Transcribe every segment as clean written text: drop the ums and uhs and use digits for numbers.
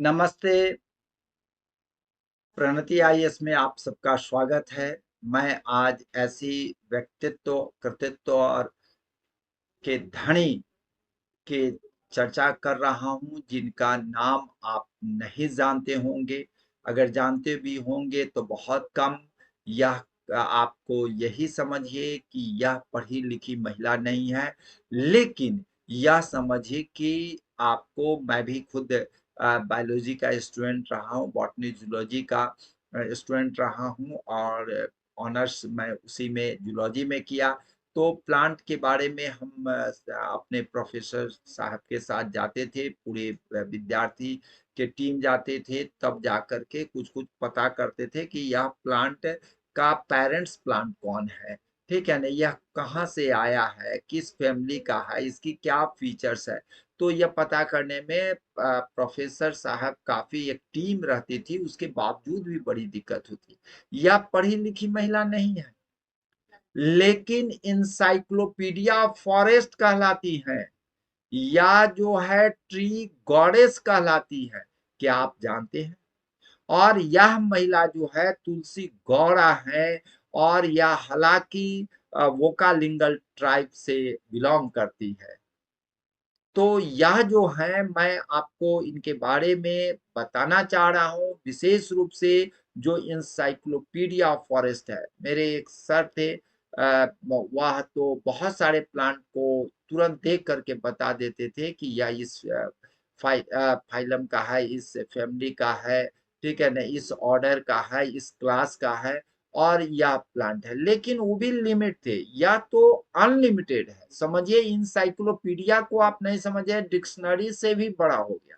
नमस्ते, प्रणति आईएएस में आप सबका स्वागत है। मैं आज ऐसी व्यक्तित्व, कृतित्व और के धनी के चर्चा कर रहा हूँ जिनका नाम आप नहीं जानते होंगे। अगर जानते भी होंगे तो बहुत कम। यह आपको यही समझिए कि यह पढ़ी लिखी महिला नहीं है, लेकिन यह समझिए कि आपको मैं भी खुद बायोलॉजी का स्टूडेंट रहा हूँ, बॉटनी जूलॉजी का स्टूडेंट रहा हूँ और ऑनर्स मैं उसी में जूलॉजी में किया। तो प्लांट के बारे में हम अपने प्रोफेसर साहब के साथ जाते थे, पूरे विद्यार्थी के टीम जाते थे, तब जाकर के कुछ-कुछ पता करते थे कि यह प्लांट का पेरेंट्स प्लांट कौन है, ठीक है ना? यह कहाँ से आया है, किस फैमिली का है, इसकी क्या फीचर्स है। तो यह पता करने में प्रोफेसर साहब काफ़ी एक टीम रहती थी, उसके बावजूद भी बड़ी दिक्कत होती। यह पढ़ी-लिखी महिला नहीं है। लेकिन इंसाइक्लोपीडिया फॉरेस्ट कहलाती है या जो है ट्री गॉडेस कहलाती है। क्या आप जानते हैं? और यह महिला जो है तुलसी गौड़ा है और यह हालांकि वोकालिंगल ट्राइब से बिलोंग करती है। तो यह जो है मैं आपको इनके बारे में बताना चाह रहा हूँ, विशेष रूप से जो इंसाइक्लोपीडिया फॉरेस्ट है। मेरे एक सर थे, वह तो बहुत सारे प्लांट को तुरंत देख करके बता देते थे कि यह इस फाइलम का है, इस फैमिली का है, ठीक है ना, इस ऑर्डर का है, इस क्लास का है और यह प्लांट है। लेकिन वो भी लिमिट थे, या तो अनलिमिटेड है। समझिए इंसाइक्लोपीडिया को आप नहीं समझे, डिक्शनरी से भी बड़ा हो गया।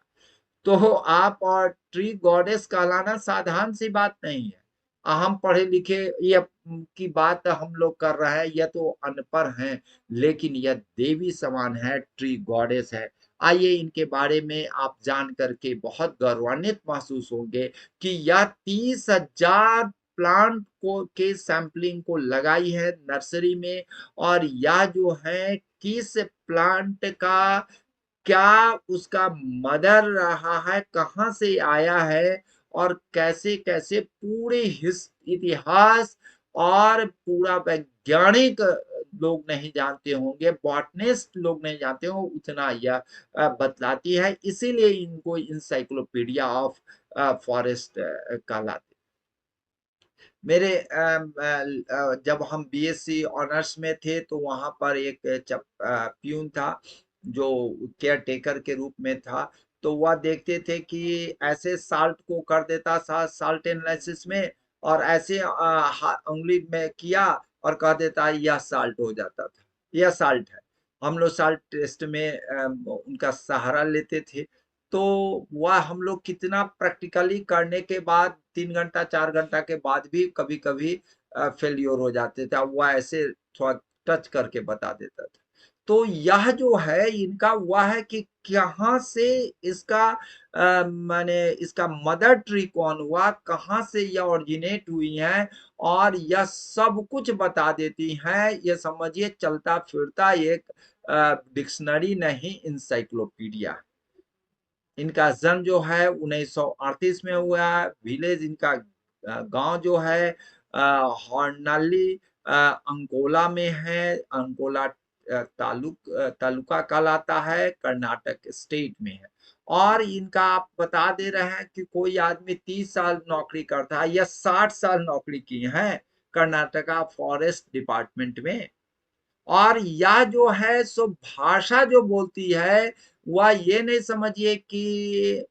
तो आप और ट्री गॉडेस कहलाना साधारण सी बात नहीं है। हम पढ़े लिखे ये की बात हम लोग कर रहे हैं, यह तो अनपढ़ हैं, लेकिन यह देवी समान है, ट्री गॉडेस है। आइए इनके बारे में आप जान करके बहुत गौरवान्वित महसूस होंगे कि यह 30,000 प्लांट को के सैंपलिंग को लगाई है नर्सरी में। और यह जो है किस प्लांट का, क्या उसका मदर रहा है, कहाँ से आया है और कैसे-कैसे पूरे हिस इतिहास और पूरा वैज्ञानिक लोग नहीं जानते होंगे, बॉटनिस्ट लोग नहीं जानते हों, उतना यह बतलाती है। इसीलिए इनको एनसाइक्लोपीडिया ऑफ फॉरेस्ट कहलाते। मेरे जब हम बीएससी ऑनर्स में थे तो वहाँ पर एक प्यून था जो केयर टेकर के रूप में था। तो वह देखते थे कि ऐसे साल्ट को कर देता था साल्ट एनालिसिस में, और ऐसे उंगली में किया और कह देता यह साल्ट हो जाता था, यह साल्ट है। हम लोग साल्ट टेस्ट में उनका सहारा लेते थे। तो वह हम लोग कितना प्रैक्टिकली करने के बाद 3 घंटा 4 घंटा के बाद भी कभी कभी फेल्योर हो जाते थे। वह ऐसे थोड़ा टच करके बता देता था। तो यह जो है इनका वह है कि कहाँ से इसका माने इसका मदर ट्री कौन हुआ, कहाँ से यह ओरिजिनेट हुई है, और यह सब कुछ बता देती हैं। ये समझिए चलता फिरता एक डिक्शनरी नहीं, इंसाइक्लोपीडिया। इनका जन्म जो है 1938 में हुआ है। विलेज इनका गांव जो है हॉर्नली अंकोला में है। अंकोला तालुका कहलाता है, कर्नाटक स्टेट में है। और इनका आप बता दे रहे हैं कि कोई आदमी 30 साल नौकरी करता है या 60 साल नौकरी की है कर्नाटका फॉरेस्ट डिपार्टमेंट में। और यह जो है सो भाषा जो बोलती है, वह ये नहीं समझिए कि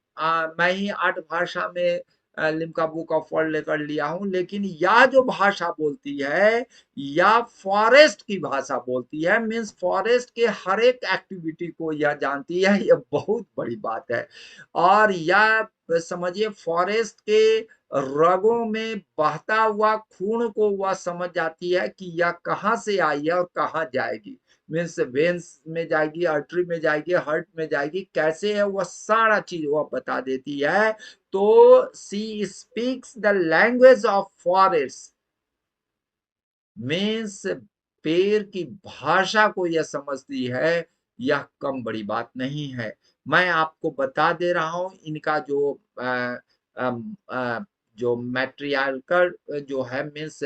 मैं ही 8 भाषा में लिम्का बुक ऑफ वर्ल्ड लेकर लिया हूं, लेकिन यह जो भाषा बोलती है, या फॉरेस्ट की भाषा बोलती है, मीन्स फॉरेस्ट के हर एक एक्टिविटी को यह जानती है। यह बहुत बड़ी बात है। और यह समझिए फॉरेस्ट के रगों में बहता हुआ खून को वह समझ जाती है कि यह कहाँ से आई है और कहाँ जाएगी। मीन्स वेन्स में जाएगी, आर्टरी में जाएगी, हार्ट में जाएगी, कैसे है वह सारा चीज वह बता देती है। तो she speaks the language of forest, means पेड़ की भाषा को यह समझती है। यह कम बड़ी बात नहीं है। मैं आपको बता दे रहा हूँ इनका जो अम, जो मैट्रियार्कल जो है मीन्स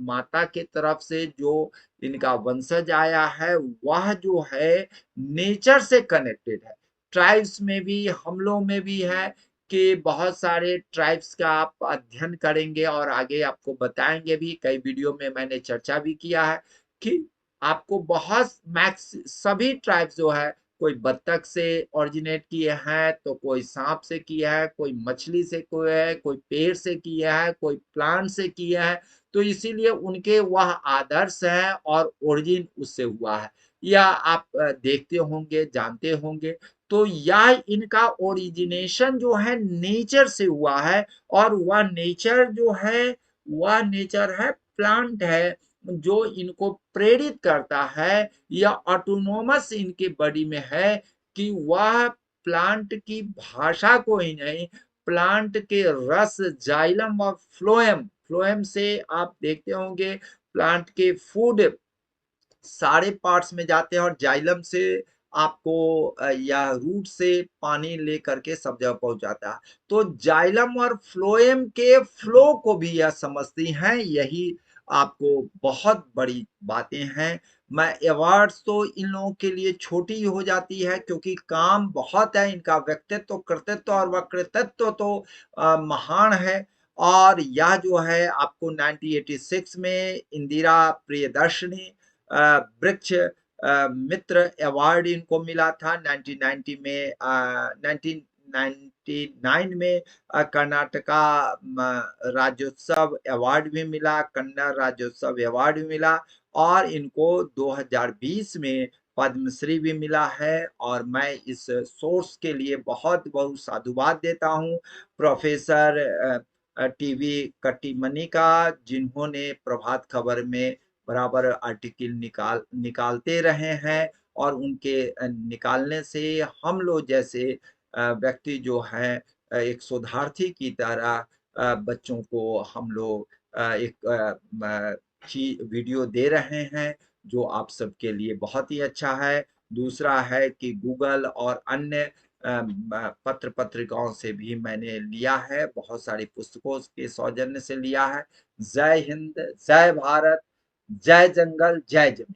माता के तरफ से जो इनका वंशज आया है वह जो है नेचर से कनेक्टेड है। ट्राइब्स में भी हम लोग में भी है कि बहुत सारे ट्राइब्स का आप अध्ययन करेंगे और आगे आपको बताएंगे भी, कई वीडियो में मैंने चर्चा भी किया है कि आपको बहुत मैक्स सभी ट्राइब्स जो है, कोई बत्तख से ओरिजिनेट किए हैं तो कोई सांप से किया है, कोई मछली से किया है, कोई पेड़ से किया है, कोई प्लांट से किया है। तो इसीलिए उनके वह आदर्श हैं और ओरिजिन उससे हुआ है। यह आप देखते होंगे, जानते होंगे। तो यह इनका ओरिजिनेशन जो है नेचर से हुआ है, और वह नेचर जो है वह नेचर है प्लांट है, जो इनको प्रेरित करता है या ऑटोनोमस इनके बॉडी में है कि वह प्लांट की भाषा को ही नहीं, प्लांट के रस, जाइलम और फ्लोएम, फ्लोएम से आप देखते होंगे प्लांट के फूड सारे पार्ट्स में जाते हैं, और जाइलम से आपको या रूट से पानी ले करके सब जगह पहुंच जाता है। तो जाइलम और फ्लोएम के फ्लो को भी यह समझती हैं, यही आपको बहुत बड़ी बातें हैं। मैं अवार्ड्स तो इन लोगों के लिए छोटी हो जाती है क्योंकि काम बहुत है, इनका व्यक्तित्व, कृतित्व और वक्तृत्व तो महान है। और यह जो है आपको 1986 में इंदिरा प्रियदर्शनी वृक्ष मित्र अवार्ड इनको मिला था। 1990 में 1999 में कर्नाटका राज्योत्सव अवार्ड भी मिला, कन्नड़ राज्योत्सव अवार्ड भी मिला, और इनको 2020 में पद्मश्री भी मिला है। और मैं इस सोर्स के लिए बहुत बहुत साधुवाद देता हूँ प्रोफेसर टीवी कट्टीमनी का, जिन्होंने प्रभात खबर में बराबर आर्टिकल निकालते रहे हैं, और उनके निकालने से हम लोग जैसे व्यक्ति जो हैं एक शोधार्थी की तरह बच्चों को हम लोग एक वीडियो दे रहे हैं, जो आप सबके लिए बहुत ही अच्छा है। दूसरा है कि गूगल और अन्य पत्र पत्रिकाओं से भी मैंने लिया है, बहुत सारी पुस्तकों के सौजन्य से लिया है। जय हिंद, जय भारत, जय जंगल, जय जमीन।